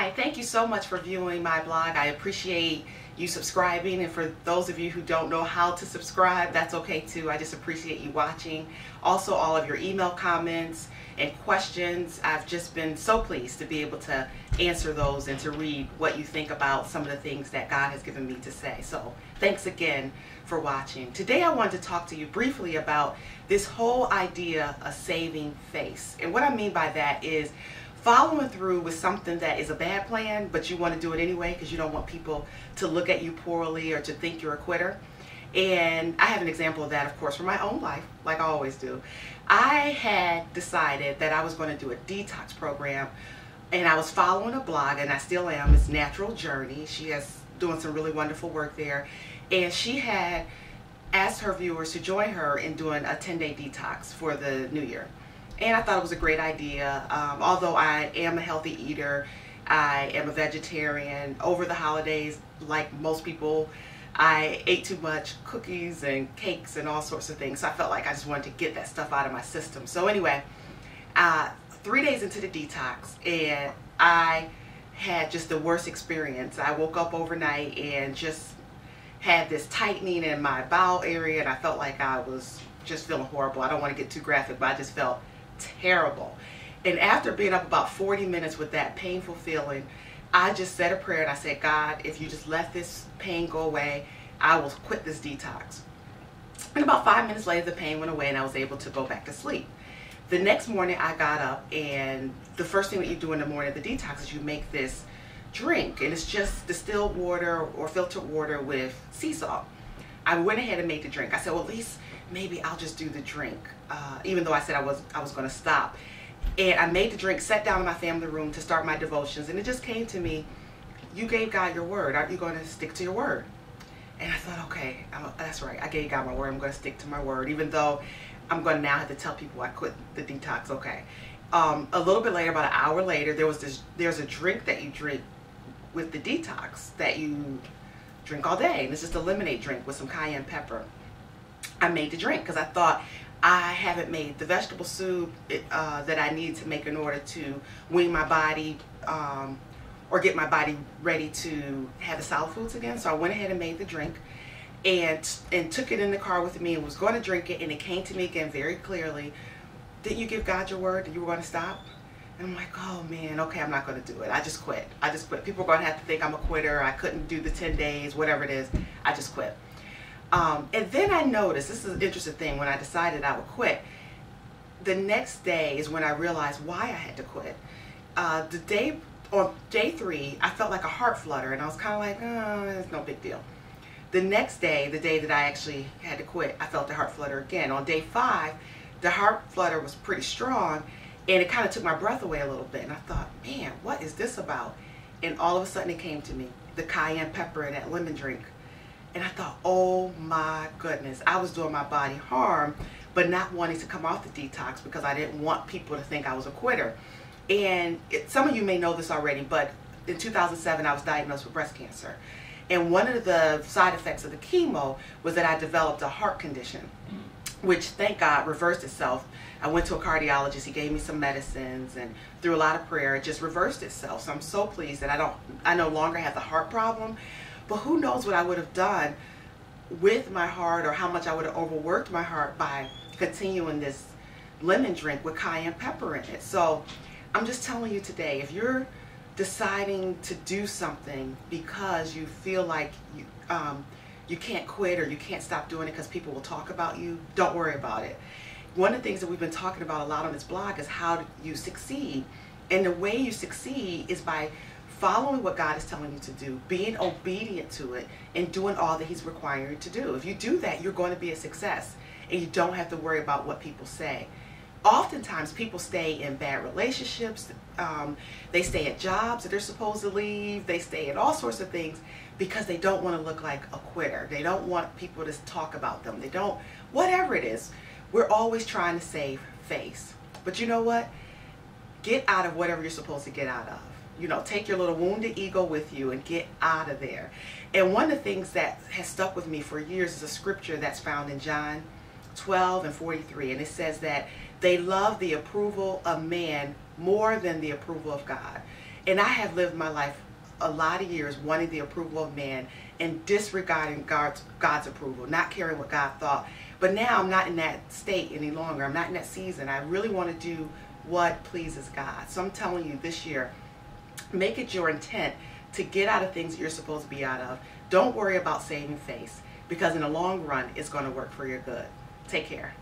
Hi, thank you so much for viewing my blog. I appreciate you subscribing, and for those of you who don't know how to subscribe, that's okay too. I just appreciate you watching. Also, all of your email comments and questions. I've just been so pleased to be able to answer those and to read what you think about some of the things that God has given me to say. So thanks again for watching. Today I wanted to talk to you briefly about this whole idea of saving face. And what I mean by that is following through with something that is a bad plan, but you want to do it anyway because you don't want people to look at you poorly or to think you're a quitter. And I have an example of that, of course, from my own life, like I always do. I had decided that I was going to do a detox program, and I was following a blog, and I still am. It's Natural Journey. She is doing some really wonderful work there, and she had asked her viewers to join her in doing a 10-day detox for the new year. And I thought it was a great idea. Although I am a healthy eater, I am a vegetarian. Over the holidays, like most people, I ate too much cookies and cakes and all sorts of things. So I felt like I just wanted to get that stuff out of my system. So anyway, 3 days into the detox, and I had just the worst experience. I woke up overnight and just had this tightening in my bowel area, and I felt like I was just feeling horrible. I don't want to get too graphic, but I just felt terrible. And after being up about 40 minutes with that painful feeling, I just said a prayer and I said, God, if you just let this pain go away, I will quit this detox. And about 5 minutes later, the pain went away and I was able to go back to sleep. The next morning I got up, and the first thing that you do in the morning of the detox is you make this drink, and it's just distilled water or filtered water with sea salt. I went ahead and made the drink. I said, well, at least maybe I'll just do the drink, even though I said I was going to stop. And I made the drink, sat down in my family room to start my devotions, and it just came to me, you gave God your word. Aren't you going to stick to your word? And I thought, okay, that's right. I gave God my word. I'm going to stick to my word, even though I'm going to now have to tell people I quit the detox. Okay. A little bit later, about an hour later, there's a drink that you drink with the detox that you drink all day, and it's just a lemonade drink with some cayenne pepper. I made the drink because I thought I haven't made the vegetable soup that I need to make in order to wean my body or get my body ready to have the solid foods again. So I went ahead and made the drink and took it in the car with me and was going to drink it, and it came to me again very clearly, didn't you give God your word that you were going to stop? And I'm like, oh man, okay, I'm not going to do it. I just quit. People are going to have to think I'm a quitter. I couldn't do the 10 days, whatever it is. I just quit. And then I noticed, this is an interesting thing, when I decided I would quit, the next day is when I realized why I had to quit. On day 3, I felt like a heart flutter, and I was kind of like, oh, it's no big deal. The next day, the day that I actually had to quit, I felt the heart flutter again. On day 5, the heart flutter was pretty strong, and it kind of took my breath away a little bit. And I thought, man, what is this about? And all of a sudden it came to me, the cayenne pepper in that lemon drink. And I thought, oh my goodness, I was doing my body harm, but not wanting to come off the detox because I didn't want people to think I was a quitter. And some of you may know this already, but in 2007 I was diagnosed with breast cancer. And one of the side effects of the chemo was that I developed a heart condition, which thank God reversed itself. I went to a cardiologist, he gave me some medicines, and through a lot of prayer it just reversed itself. So I'm so pleased that I no longer have the heart problem. But who knows what I would have done with my heart, or how much I would have overworked my heart by continuing this lemon drink with cayenne pepper in it. So I'm just telling you today, if you're deciding to do something because you feel like you can't quit or you can't stop doing it because people will talk about you, don't worry about it. One of the things that we've been talking about a lot on this blog is how you succeed. And the way you succeed is by following what God is telling you to do, being obedient to it, and doing all that He's requiring you to do. If you do that, you're going to be a success, and you don't have to worry about what people say. Oftentimes, people stay in bad relationships, they stay at jobs that they're supposed to leave, they stay at all sorts of things because they don't want to look like a quitter. They don't want people to talk about them. They don't, whatever it is. We're always trying to save face. But you know what? Get out of whatever you're supposed to get out of. You know, take your little wounded ego with you and get out of there. And one of the things that has stuck with me for years is a scripture that's found in John 12:43. And it says that they love the approval of man more than the approval of God. And I have lived my life a lot of years wanting the approval of man and disregarding God's approval, not caring what God thought. But now I'm not in that state any longer. I'm not in that season. I really want to do what pleases God. So I'm telling you this year, make it your intent to get out of things that you're supposed to be out of. Don't worry about saving face, because in the long run, it's going to work for your good. Take care.